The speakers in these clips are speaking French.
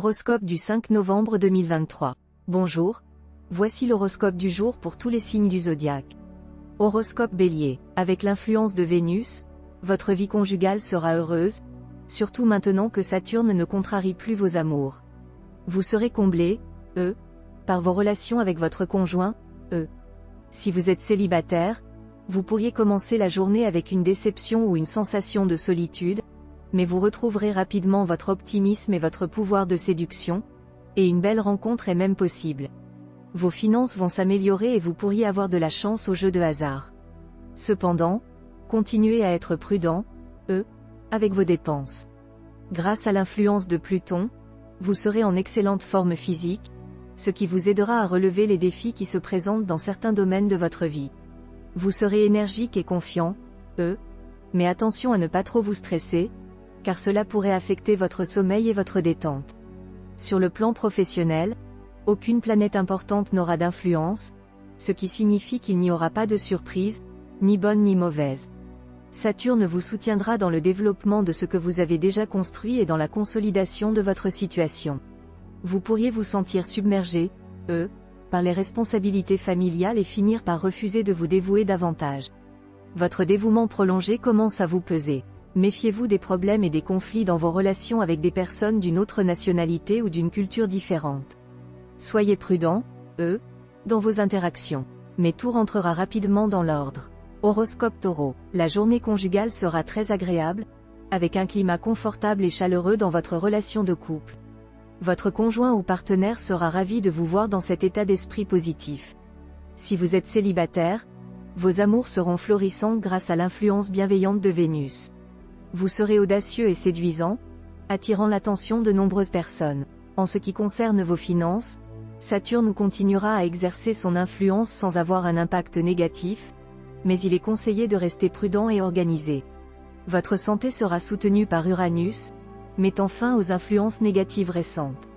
Horoscope du 5 novembre 2023. Bonjour, voici l'horoscope du jour pour tous les signes du zodiaque. Horoscope Bélier, avec l'influence de Vénus, votre vie conjugale sera heureuse, surtout maintenant que Saturne ne contrarie plus vos amours. Vous serez comblé, par vos relations avec votre conjoint, Si vous êtes célibataire, vous pourriez commencer la journée avec une déception ou une sensation de solitude, mais vous retrouverez rapidement votre optimisme et votre pouvoir de séduction, et une belle rencontre est même possible. Vos finances vont s'améliorer et vous pourriez avoir de la chance au jeu de hasard. Cependant, continuez à être prudent, avec vos dépenses. Grâce à l'influence de Pluton, vous serez en excellente forme physique, ce qui vous aidera à relever les défis qui se présentent dans certains domaines de votre vie. Vous serez énergique et confiant, mais attention à ne pas trop vous stresser, car cela pourrait affecter votre sommeil et votre détente. Sur le plan professionnel, aucune planète importante n'aura d'influence, ce qui signifie qu'il n'y aura pas de surprise, ni bonne ni mauvaise. Saturne vous soutiendra dans le développement de ce que vous avez déjà construit et dans la consolidation de votre situation. Vous pourriez vous sentir submergé, par les responsabilités familiales et finir par refuser de vous dévouer davantage. Votre dévouement prolongé commence à vous peser. Méfiez-vous des problèmes et des conflits dans vos relations avec des personnes d'une autre nationalité ou d'une culture différente. Soyez prudent, dans vos interactions. Mais tout rentrera rapidement dans l'ordre. Horoscope Taureau, la journée conjugale sera très agréable, avec un climat confortable et chaleureux dans votre relation de couple. Votre conjoint ou partenaire sera ravi de vous voir dans cet état d'esprit positif. Si vous êtes célibataire, vos amours seront florissants grâce à l'influence bienveillante de Vénus. Vous serez audacieux et séduisant, attirant l'attention de nombreuses personnes. En ce qui concerne vos finances, Saturne continuera à exercer son influence sans avoir un impact négatif, mais il est conseillé de rester prudent et organisé. Votre santé sera soutenue par Uranus, mettant fin aux influences négatives récentes.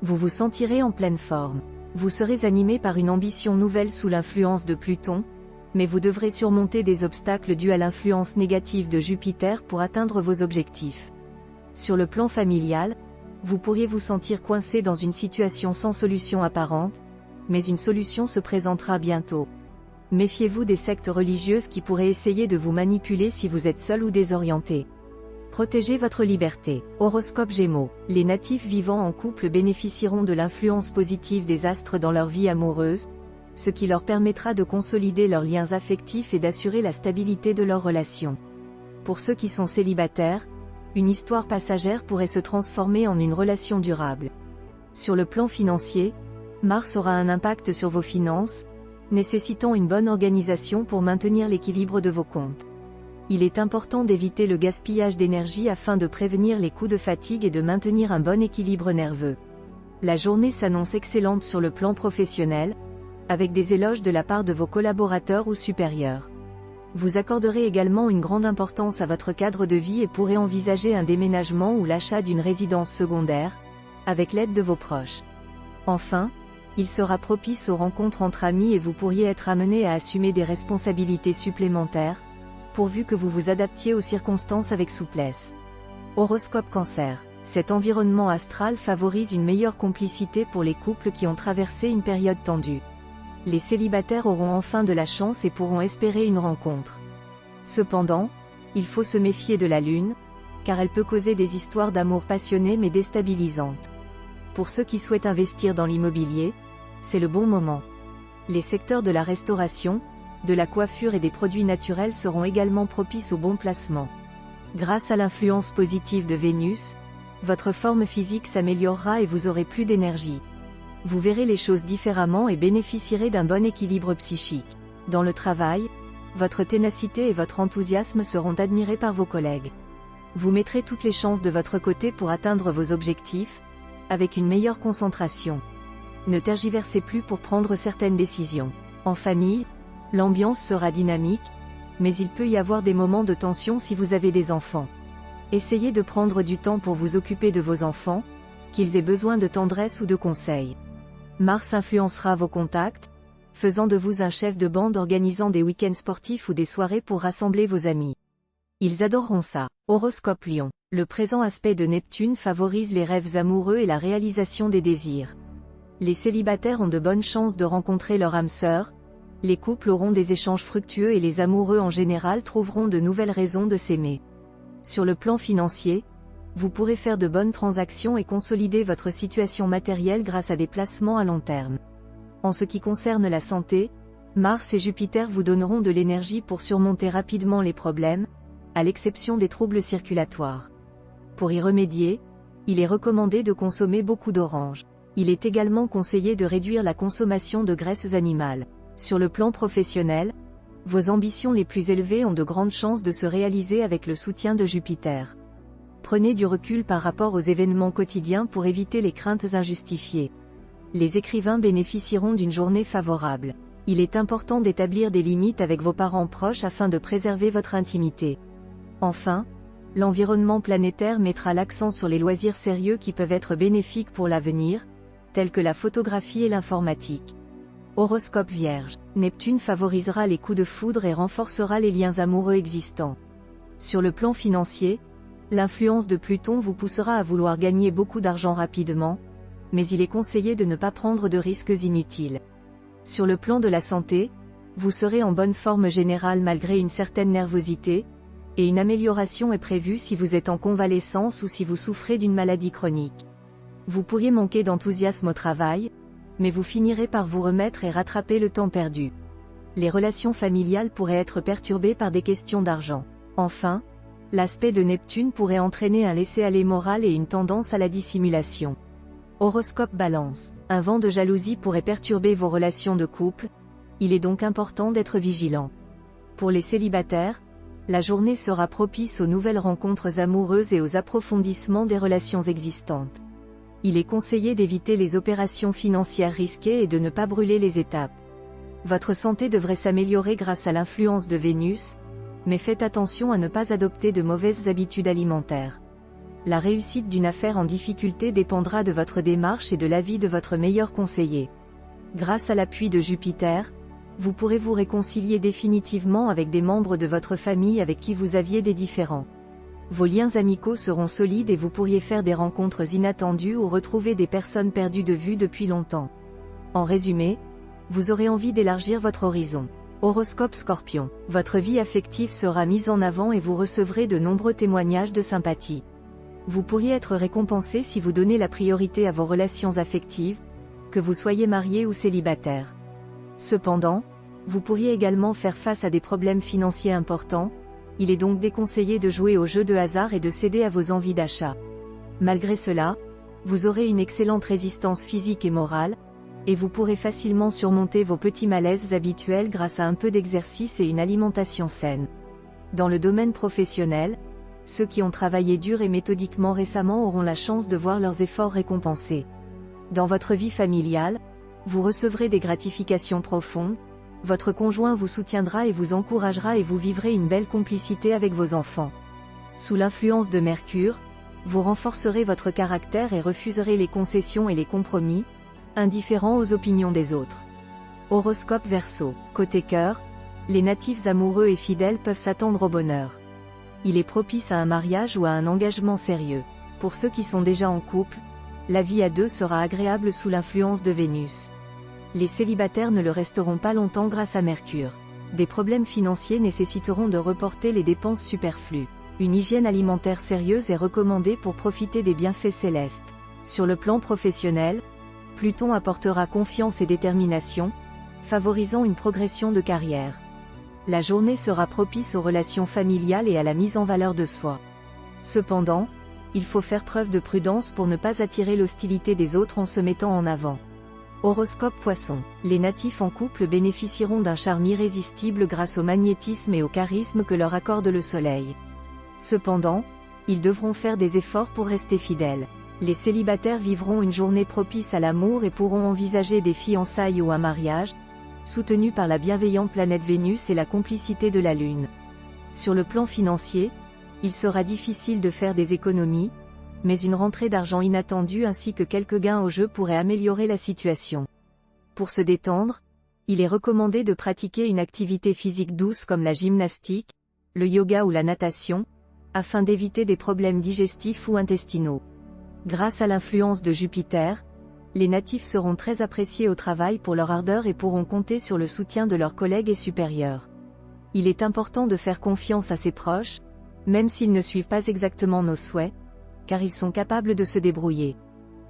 Vous vous sentirez en pleine forme. Vous serez animé par une ambition nouvelle sous l'influence de Pluton, mais vous devrez surmonter des obstacles dus à l'influence négative de Jupiter pour atteindre vos objectifs. Sur le plan familial, vous pourriez vous sentir coincé dans une situation sans solution apparente, mais une solution se présentera bientôt. Méfiez-vous des sectes religieuses qui pourraient essayer de vous manipuler si vous êtes seul ou désorienté. Protégez votre liberté. Horoscope Gémeaux, les natifs vivant en couple bénéficieront de l'influence positive des astres dans leur vie amoureuse, ce qui leur permettra de consolider leurs liens affectifs et d'assurer la stabilité de leur relation. Pour ceux qui sont célibataires, une histoire passagère pourrait se transformer en une relation durable. Sur le plan financier, Mars aura un impact sur vos finances, nécessitant une bonne organisation pour maintenir l'équilibre de vos comptes. Il est important d'éviter le gaspillage d'énergie afin de prévenir les coups de fatigue et de maintenir un bon équilibre nerveux. La journée s'annonce excellente sur le plan professionnel, avec des éloges de la part de vos collaborateurs ou supérieurs. Vous accorderez également une grande importance à votre cadre de vie et pourrez envisager un déménagement ou l'achat d'une résidence secondaire, avec l'aide de vos proches. Enfin, il sera propice aux rencontres entre amis et vous pourriez être amené à assumer des responsabilités supplémentaires, pourvu que vous vous adaptiez aux circonstances avec souplesse. Horoscope Cancer, cet environnement astral favorise une meilleure complicité pour les couples qui ont traversé une période tendue. Les célibataires auront enfin de la chance et pourront espérer une rencontre. Cependant, il faut se méfier de la Lune, car elle peut causer des histoires d'amour passionnées mais déstabilisantes. Pour ceux qui souhaitent investir dans l'immobilier, c'est le bon moment. Les secteurs de la restauration, de la coiffure et des produits naturels seront également propices au bon placement. Grâce à l'influence positive de Vénus, votre forme physique s'améliorera et vous aurez plus d'énergie. Vous verrez les choses différemment et bénéficierez d'un bon équilibre psychique. Dans le travail, votre ténacité et votre enthousiasme seront admirés par vos collègues. Vous mettrez toutes les chances de votre côté pour atteindre vos objectifs, avec une meilleure concentration. Ne tergiversez plus pour prendre certaines décisions. En famille, l'ambiance sera dynamique, mais il peut y avoir des moments de tension si vous avez des enfants. Essayez de prendre du temps pour vous occuper de vos enfants, qu'ils aient besoin de tendresse ou de conseils. Mars influencera vos contacts, faisant de vous un chef de bande organisant des week-ends sportifs ou des soirées pour rassembler vos amis. Ils adoreront ça. Horoscope Lion. Le présent aspect de Neptune favorise les rêves amoureux et la réalisation des désirs. Les célibataires ont de bonnes chances de rencontrer leur âme sœur, les couples auront des échanges fructueux et les amoureux en général trouveront de nouvelles raisons de s'aimer. Sur le plan financier, vous pourrez faire de bonnes transactions et consolider votre situation matérielle grâce à des placements à long terme. En ce qui concerne la santé, Mars et Jupiter vous donneront de l'énergie pour surmonter rapidement les problèmes, à l'exception des troubles circulatoires. Pour y remédier, il est recommandé de consommer beaucoup d'oranges. Il est également conseillé de réduire la consommation de graisses animales. Sur le plan professionnel, vos ambitions les plus élevées ont de grandes chances de se réaliser avec le soutien de Jupiter. Prenez du recul par rapport aux événements quotidiens pour éviter les craintes injustifiées. Les écrivains bénéficieront d'une journée favorable. Il est important d'établir des limites avec vos parents proches afin de préserver votre intimité. Enfin, l'environnement planétaire mettra l'accent sur les loisirs sérieux qui peuvent être bénéfiques pour l'avenir, tels que la photographie et l'informatique. Horoscope Vierge. Neptune favorisera les coups de foudre et renforcera les liens amoureux existants. Sur le plan financier, l'influence de Pluton vous poussera à vouloir gagner beaucoup d'argent rapidement, mais il est conseillé de ne pas prendre de risques inutiles. Sur le plan de la santé, vous serez en bonne forme générale malgré une certaine nervosité, et une amélioration est prévue si vous êtes en convalescence ou si vous souffrez d'une maladie chronique. Vous pourriez manquer d'enthousiasme au travail, mais vous finirez par vous remettre et rattraper le temps perdu. Les relations familiales pourraient être perturbées par des questions d'argent. Enfin, l'aspect de Neptune pourrait entraîner un laisser-aller moral et une tendance à la dissimulation. Horoscope Balance. Un vent de jalousie pourrait perturber vos relations de couple, il est donc important d'être vigilant. Pour les célibataires, la journée sera propice aux nouvelles rencontres amoureuses et aux approfondissements des relations existantes. Il est conseillé d'éviter les opérations financières risquées et de ne pas brûler les étapes. Votre santé devrait s'améliorer grâce à l'influence de Vénus, mais faites attention à ne pas adopter de mauvaises habitudes alimentaires. La réussite d'une affaire en difficulté dépendra de votre démarche et de l'avis de votre meilleur conseiller. Grâce à l'appui de Jupiter, vous pourrez vous réconcilier définitivement avec des membres de votre famille avec qui vous aviez des différends. Vos liens amicaux seront solides et vous pourriez faire des rencontres inattendues ou retrouver des personnes perdues de vue depuis longtemps. En résumé, vous aurez envie d'élargir votre horizon. Horoscope Scorpion. Votre vie affective sera mise en avant et vous recevrez de nombreux témoignages de sympathie. Vous pourriez être récompensé si vous donnez la priorité à vos relations affectives, que vous soyez marié ou célibataire. Cependant, vous pourriez également faire face à des problèmes financiers importants, il est donc déconseillé de jouer aux jeux de hasard et de céder à vos envies d'achat. Malgré cela, vous aurez une excellente résistance physique et morale, et vous pourrez facilement surmonter vos petits malaises habituels grâce à un peu d'exercice et une alimentation saine. Dans le domaine professionnel, ceux qui ont travaillé dur et méthodiquement récemment auront la chance de voir leurs efforts récompensés. Dans votre vie familiale, vous recevrez des gratifications profondes, votre conjoint vous soutiendra et vous encouragera et vous vivrez une belle complicité avec vos enfants. Sous l'influence de Mercure, vous renforcerez votre caractère et refuserez les concessions et les compromis, indifférents aux opinions des autres. Horoscope Verseau. Côté cœur, les natifs amoureux et fidèles peuvent s'attendre au bonheur. Il est propice à un mariage ou à un engagement sérieux. Pour ceux qui sont déjà en couple, la vie à deux sera agréable sous l'influence de Vénus. Les célibataires ne le resteront pas longtemps grâce à Mercure. Des problèmes financiers nécessiteront de reporter les dépenses superflues. Une hygiène alimentaire sérieuse est recommandée pour profiter des bienfaits célestes. Sur le plan professionnel, Pluton apportera confiance et détermination, favorisant une progression de carrière. La journée sera propice aux relations familiales et à la mise en valeur de soi. Cependant, il faut faire preuve de prudence pour ne pas attirer l'hostilité des autres en se mettant en avant. Horoscope Poisson. Les natifs en couple bénéficieront d'un charme irrésistible grâce au magnétisme et au charisme que leur accorde le soleil. Cependant, ils devront faire des efforts pour rester fidèles. Les célibataires vivront une journée propice à l'amour et pourront envisager des fiançailles ou un mariage, soutenus par la bienveillante planète Vénus et la complicité de la Lune. Sur le plan financier, il sera difficile de faire des économies, mais une rentrée d'argent inattendue ainsi que quelques gains au jeu pourraient améliorer la situation. Pour se détendre, il est recommandé de pratiquer une activité physique douce comme la gymnastique, le yoga ou la natation, afin d'éviter des problèmes digestifs ou intestinaux. Grâce à l'influence de Jupiter, les natifs seront très appréciés au travail pour leur ardeur et pourront compter sur le soutien de leurs collègues et supérieurs. Il est important de faire confiance à ses proches, même s'ils ne suivent pas exactement nos souhaits, car ils sont capables de se débrouiller.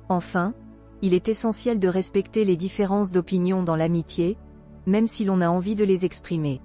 Enfin, il est essentiel de respecter les différences d'opinion dans l'amitié, même si l'on a envie de les exprimer.